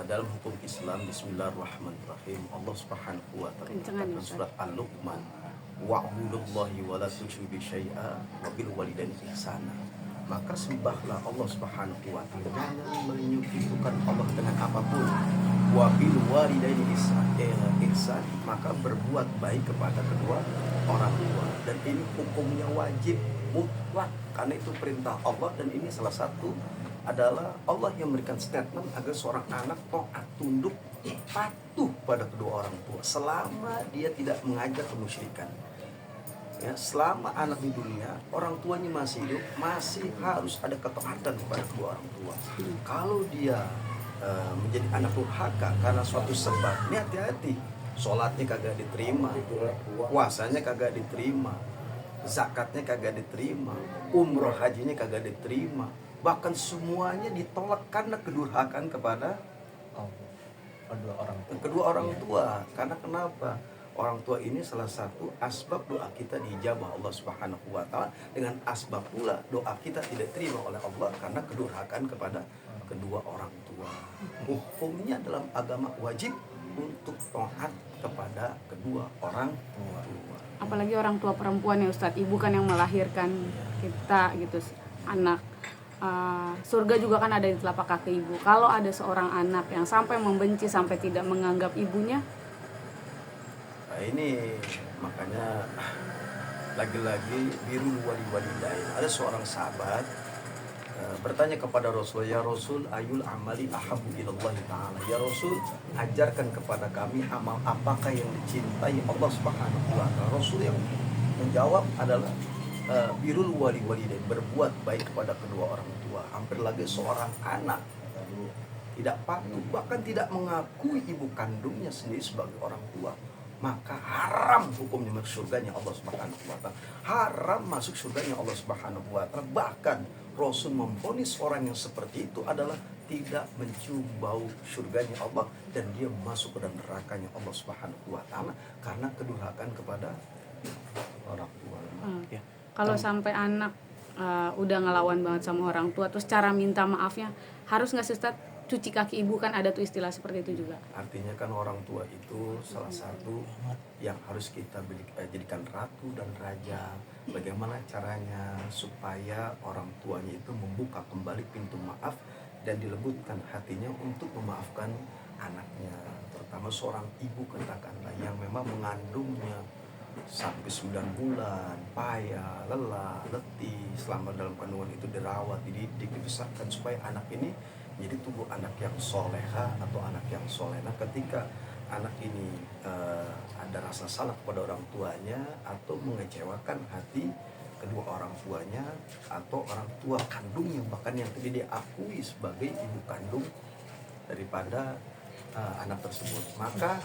dalam hukum Islam, bismillahirrahmanirrahim, Allah Subhanahu wa taala dalam surat Al-Luqman, wa'budullahi wa la tusyriku syai'a wa bil walidaini ihsana. Maka sembahlah Allah Subhanahu wa taala, jangan menyekutukan Allah dengan apapun. Wa bil walidaini ihsan, maka berbuat baik kepada kedua orang tua. Dan ini hukumnya wajib mutlak karena itu perintah Allah, dan ini salah satu adalah Allah yang memberikan statement agar seorang anak taat, tunduk, patuh pada kedua orang tua selama dia tidak mengajak kemusyrikan. Ya, selama anak di dunia, orang tuanya masih hidup, masih harus ada ketaatan kepada kedua orang tua. Kalau dia menjadi anak durhaka karena suatu sebab, ini hati-hati. Sholatnya kagak diterima, puasanya kagak diterima, zakatnya kagak diterima, umroh hajinya kagak diterima, bahkan semuanya ditolak karena kedurhakaan kepada kedua orang tua. Karena kenapa? Orang tua ini salah satu asbab doa kita diijabah Allah Subhanahu wa taala, dengan asbab pula doa kita tidak terima oleh Allah karena kedurhakaan kepada kedua orang tua. Hukumnya dalam agama wajib untuk taat kepada kedua orang tua. Apalagi orang tua perempuan ya Ustadz, ibu kan yang melahirkan kita gitu, anak. Surga juga kan ada di telapak kaki ibu. Kalau ada seorang anak yang sampai membenci, sampai tidak menganggap ibunya, nah ini makanya lagi-lagi birrul walidain. Ada seorang sahabat bertanya kepada Rasul, ya Rasul, ayul amali ahabu ilallahi ta'ala. Ya Rasul, ajarkan kepada kami amal apakah yang dicintai Allah Subhanahu wa taala. Rasul yang menjawab adalah birrul walidain, berbuat baik kepada kedua orang tua. Hampir lagi seorang anak tidak patuh, bahkan tidak mengakui ibu kandungnya sendiri sebagai orang tua, maka haram hukumnya masuk surganya Allah Subhanahu wa taala. Haram masuk surganya Allah Subhanahu wa taala. Bahkan Rasul memvonis orang yang seperti itu adalah tidak mencium bau surganya Allah, dan dia masuk ke dalam nerakanya Allah Subhanahu wa taala karena kedurhakaan kepada orang tua. Ya. Kalau sampai anak udah ngelawan banget sama orang tua, terus cara minta maafnya harus nggak sih Ustadz? Cuci kaki ibu, kan ada tuh istilah seperti itu juga. Artinya kan orang tua itu salah satu yang harus kita jadikan ratu dan raja. Bagaimana caranya supaya orang tuanya itu membuka kembali pintu maaf dan dilembutkan hatinya untuk memaafkan anaknya. Terutama seorang ibu, katakanlah, yang memang mengandungnya sampai 9 bulan, payah, lelah, letih, selama dalam kandungan itu dirawat, dididik, dibesarkan supaya anak ini jadi tumbuh anak yang soleha atau anak yang soleh. Nah, ketika anak ini ada rasa salah kepada orang tuanya atau mengecewakan hati kedua orang tuanya atau orang tua kandungnya, bahkan yang tidak diakui sebagai ibu kandung daripada anak tersebut, maka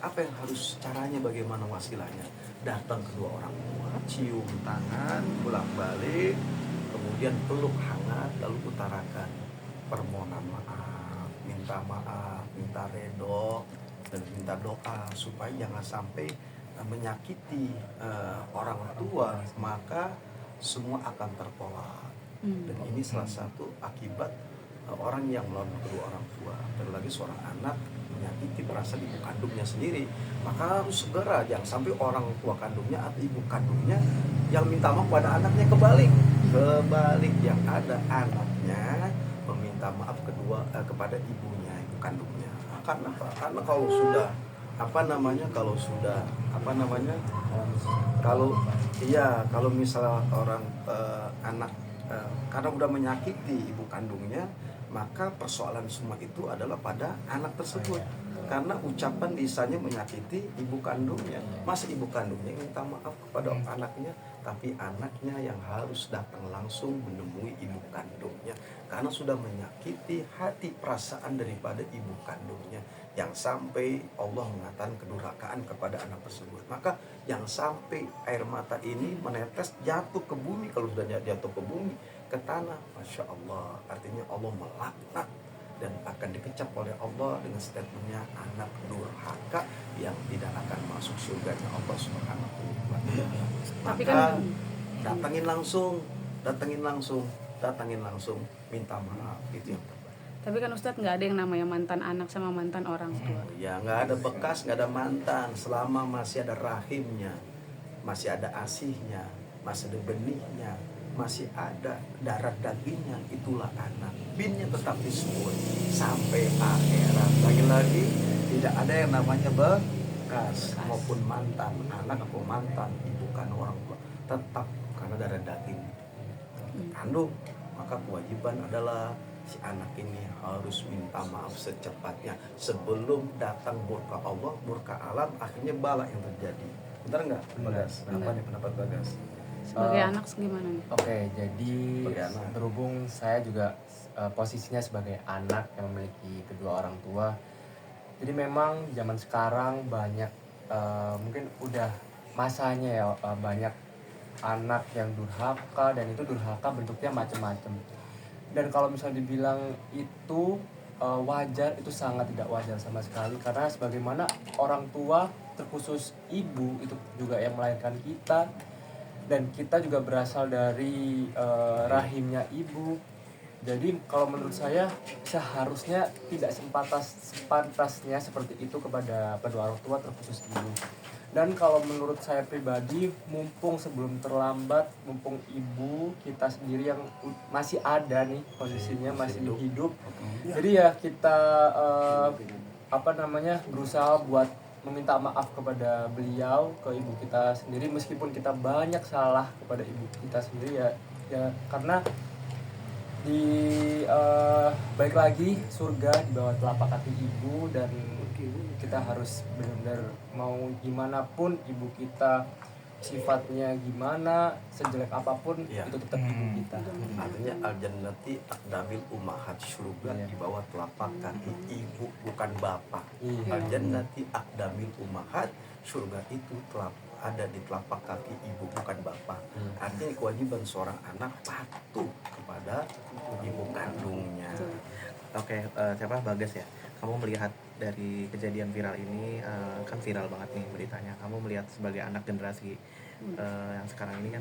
apa yang harus caranya, bagaimana wasilahnya? Datang kedua orang tua, cium tangan, bolak-balik, kemudian peluk hangat, lalu utarakan permohonan maaf, minta redho, dan minta doa supaya jangan sampai menyakiti orang tua, maka semua akan tertolak. Dan ini salah satu akibat orang yang melawan kedua orang tua. Terlebih seorang anak menyakiti perasaan ibu kandungnya sendiri, maka harus segera, jangan sampai orang tua kandungnya atau ibu kandungnya yang minta maaf pada anaknya, kebalik yang ada anaknya meminta maaf kepada ibunya, ibu kandungnya. Karena apa? Karena kalau sudah kalau misalnya orang anak karena udah menyakiti ibu kandungnya, maka persoalan semua itu adalah pada anak tersebut. Karena ucapan lisannya menyakiti ibu kandungnya, masa ibu kandungnya minta maaf kepada anaknya, tapi anaknya yang harus datang langsung menemui ibu kandungnya karena sudah menyakiti hati perasaan daripada ibu kandungnya, yang sampai Allah mengatakan kedurhakaan kepada anak tersebut. Maka yang sampai air mata ini menetes jatuh ke bumi, kalau sudah jatuh ke bumi, ke tanah, Masya Allah, artinya Allah melaknat dan akan dikecap oleh Allah dengan statementnya anak durhaka yang tidak akan masuk surganya Allah Subhanahu wa taala. Tapi Maka kan datangin langsung, minta maaf, itu yang terbaik. Tapi kan Ustadz nggak ada yang namanya mantan anak sama mantan orang tua. Ya nggak ada bekas, nggak ada mantan. Selama masih ada rahimnya, masih ada asihnya, masih ada benihnya, masih ada darah dagingnya, itulah anak. Binnya tetap disebut sampai akhirat. Lagi-lagi tidak ada yang namanya bekas maupun mantan anak atau mantan ibu kan orang tua, tetap karena darah daging kandung. Maka kewajiban adalah si anak ini harus minta maaf secepatnya sebelum datang murka Allah, murka alam, akhirnya bala yang terjadi. Benar nggak, Bagas? Apa nih pendapat Bagas? Sebagai anak gimana nih? Oke, jadi Sebagai anak. berhubung saya juga posisinya sebagai anak yang memiliki kedua orang tua, jadi memang zaman sekarang banyak mungkin udah masanya ya banyak anak yang durhaka, dan itu durhaka bentuknya macam-macam. Dan kalau misalnya dibilang itu wajar, itu sangat tidak wajar sama sekali, karena sebagaimana orang tua terkhusus ibu itu juga yang melahirkan kita, dan kita juga berasal dari rahimnya ibu. Jadi kalau menurut saya seharusnya tidak sepantasnya seperti itu kepada kedua orang tua terkhusus ibu. Dan kalau menurut saya pribadi, mumpung sebelum terlambat, mumpung ibu kita sendiri yang masih ada nih posisinya masih hidup, jadi ya kita berusaha buat meminta maaf kepada beliau, ke ibu kita sendiri, meskipun kita banyak salah kepada ibu kita sendiri ya karena di balik lagi surga di bawah telapak kaki ibu, dan kita harus benar-benar mau gimana pun ibu kita sifatnya gimana, sejelek apapun Ya. itu tetap ibu kita. Artinya al-jannati aqdamil ummahat, surga Iya. di bawah telapak kaki ibu, bukan bapak. Iya. Al-jannati aqdamil ummahat, surga itu ada di telapak kaki ibu, bukan bapak. Artinya kewajiban seorang anak patuh kepada ibu kandungnya. Oke, siapa Bagas ya? Kamu melihat dari kejadian viral ini, kan viral banget nih beritanya. Kamu melihat sebagai anak generasi yang sekarang ini kan,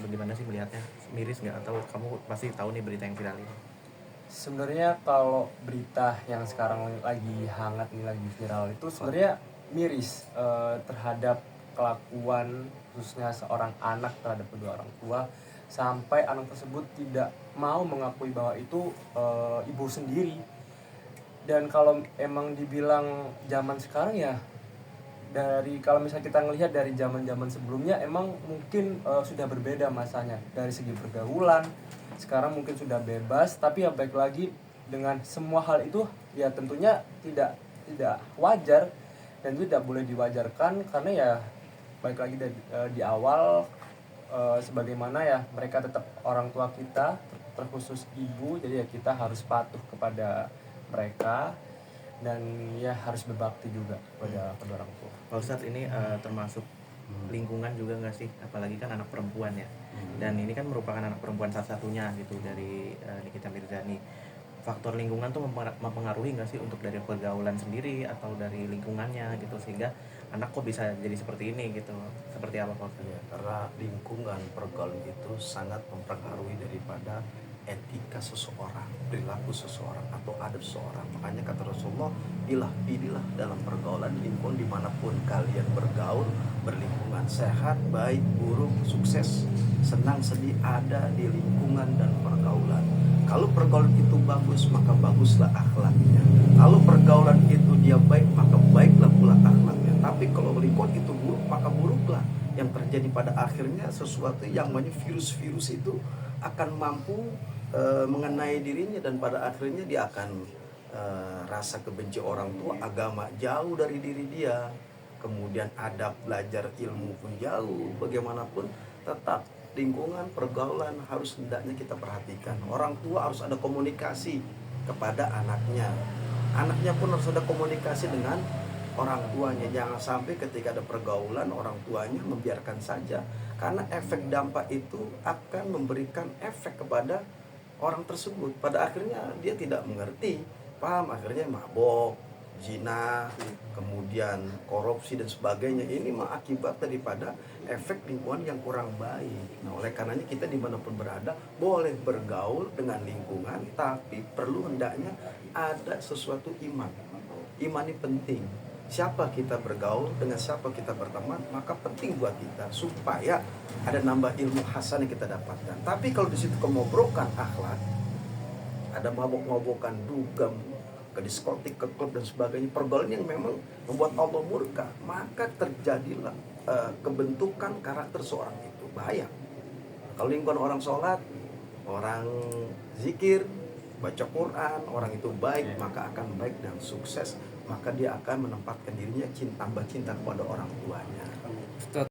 bagaimana sih melihatnya? Miris nggak? Atau kamu pasti tahu nih berita yang viral ini? Sebenarnya kalau berita yang sekarang lagi hangat nih, lagi viral itu sebenarnya miris terhadap kelakuan khususnya seorang anak terhadap kedua orang tua, sampai anak tersebut tidak mau mengakui bahwa itu ibu sendiri. Dan kalau emang dibilang zaman sekarang ya, dari kalau misalnya kita ngelihat dari zaman-zaman sebelumnya, emang mungkin sudah berbeda masanya dari segi pergaulan. Sekarang mungkin sudah bebas, tapi ya baik lagi dengan semua hal itu ya tentunya tidak wajar, dan itu tidak boleh diwajarkan, karena ya baik lagi di awal sebagaimana ya mereka tetap orang tua kita, terkhusus ibu, jadi ya kita harus patuh kepada mereka, dan ya harus berbakti juga kepada kedua orang tua. Pak Ustadz, ini termasuk lingkungan juga nggak sih? Apalagi kan anak perempuan ya. Dan ini kan merupakan anak perempuan satu-satunya gitu dari Nikita Mirzani. Faktor lingkungan tuh mempengaruhi nggak sih untuk dari pergaulan sendiri atau dari lingkungannya gitu, sehingga anak kok bisa jadi seperti ini gitu? Seperti apa Pak Ustadz? Ya, karena lingkungan pergaulan itu sangat mempengaruhi daripada etika seseorang, perilaku seseorang, atau adab seseorang. Makanya kata Rasulullah, pilih-pilihlah dalam pergaulan lingkungan dimanapun kalian bergaul, berlingkungan, sehat, baik, buruk, sukses, senang, sedih, ada di lingkungan dan pergaulan. Kalau pergaulan itu bagus, maka baguslah akhlaknya. Kalau pergaulan itu dia baik, maka baiklah pula akhlaknya. Tapi kalau lingkungan itu buruk, maka buruklah. Yang terjadi pada akhirnya sesuatu yang namanya virus-virus itu akan mampu mengenai dirinya, dan pada akhirnya dia akan rasa kebenci orang tua, agama jauh dari diri dia, kemudian adab belajar ilmu pun jauh. Bagaimanapun tetap lingkungan pergaulan harus hendaknya kita perhatikan. Orang tua harus ada komunikasi kepada anaknya, anaknya pun harus ada komunikasi dengan orang tuanya. Jangan sampai ketika ada pergaulan orang tuanya membiarkan saja, karena efek dampak itu akan memberikan efek kepada orang tersebut. Pada akhirnya dia tidak mengerti, paham, akhirnya mabok, zina, kemudian korupsi dan sebagainya. Ini mah akibat daripada efek lingkungan yang kurang baik. Nah, oleh karenanya kita dimanapun berada boleh bergaul dengan lingkungan, tapi perlu hendaknya ada sesuatu iman. Iman ini penting. Siapa kita bergaul, dengan siapa kita berteman, maka penting buat kita supaya ada nambah ilmu hasan yang kita dapatkan. Tapi kalau di situ kemobrokan akhlak, ada mabok-mabokan, dugem, ke diskotik, ke klub dan sebagainya, pergaulan yang memang membuat Allah murka, maka terjadilah kebentukan karakter seorang itu. Bahaya. Kalau lingkungan orang sholat, orang zikir, baca Quran, orang itu baik, maka akan baik dan sukses. Maka dia akan menempatkan dirinya tambah cinta kepada orang tuanya.